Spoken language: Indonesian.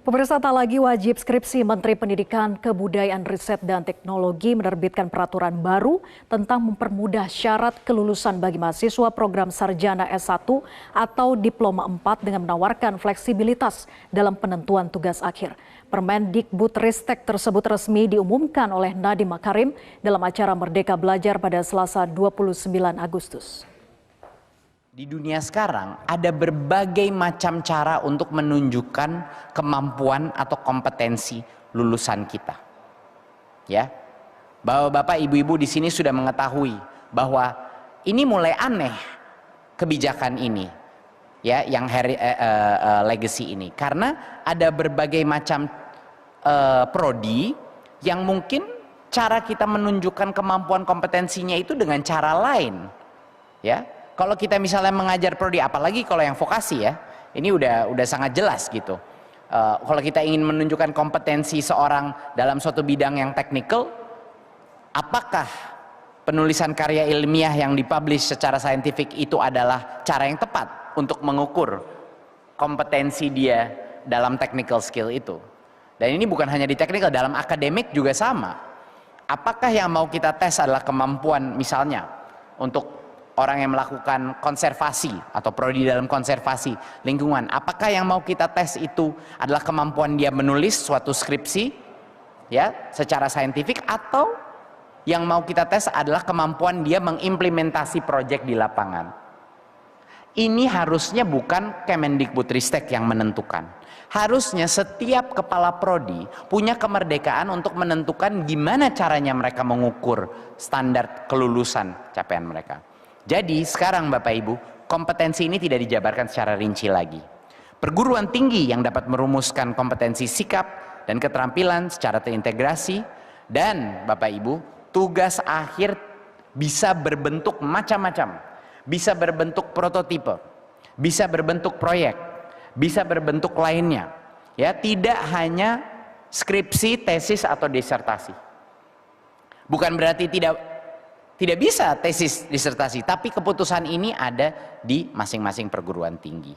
Pemirsa, tak lagi wajib skripsi. Menteri Pendidikan, Kebudayaan, Riset, dan Teknologi menerbitkan peraturan baru tentang mempermudah syarat kelulusan bagi mahasiswa program sarjana S1 atau diploma 4 dengan menawarkan fleksibilitas dalam penentuan tugas akhir. Permendikbudristek tersebut resmi diumumkan oleh Nadiem Makarim dalam acara Merdeka Belajar pada Selasa 29 Agustus. Di dunia sekarang ada berbagai macam cara untuk menunjukkan kemampuan atau kompetensi lulusan kita. Ya. Bapak-bapak, ibu-ibu di sini sudah mengetahui bahwa ini mulai aneh kebijakan ini. Ya, yang legacy ini, karena ada berbagai macam prodi yang mungkin cara kita menunjukkan kemampuan kompetensinya itu dengan cara lain. Ya. Kalau kita misalnya mengajar prodi, apalagi kalau yang vokasi ya, ini udah sangat jelas gitu. Kalau kita ingin menunjukkan kompetensi seorang dalam suatu bidang yang teknikal, apakah penulisan karya ilmiah yang dipublish secara saintifik itu adalah cara yang tepat untuk mengukur kompetensi dia dalam technical skill itu? Dan ini bukan hanya di teknikal, dalam akademik juga sama. Apakah yang mau kita tes adalah kemampuan misalnya untuk orang yang melakukan konservasi atau prodi dalam konservasi lingkungan, apakah yang mau kita tes itu adalah kemampuan dia menulis suatu skripsi ya secara saintifik, atau yang mau kita tes adalah kemampuan dia mengimplementasi proyek di lapangan? Ini harusnya bukan Kemendikbudristek yang menentukan. Harusnya setiap kepala prodi punya kemerdekaan untuk menentukan gimana caranya mereka mengukur standar kelulusan capaian mereka. Jadi sekarang Bapak Ibu, kompetensi ini tidak dijabarkan secara rinci lagi. Perguruan tinggi yang dapat merumuskan kompetensi sikap dan keterampilan secara terintegrasi, dan Bapak Ibu, tugas akhir bisa berbentuk macam-macam. Bisa berbentuk prototipe, bisa berbentuk proyek, bisa berbentuk lainnya. Ya, tidak hanya skripsi, tesis atau disertasi. Bukan berarti tidak bisa tesis disertasi, tapi keputusan ini ada di masing-masing perguruan tinggi.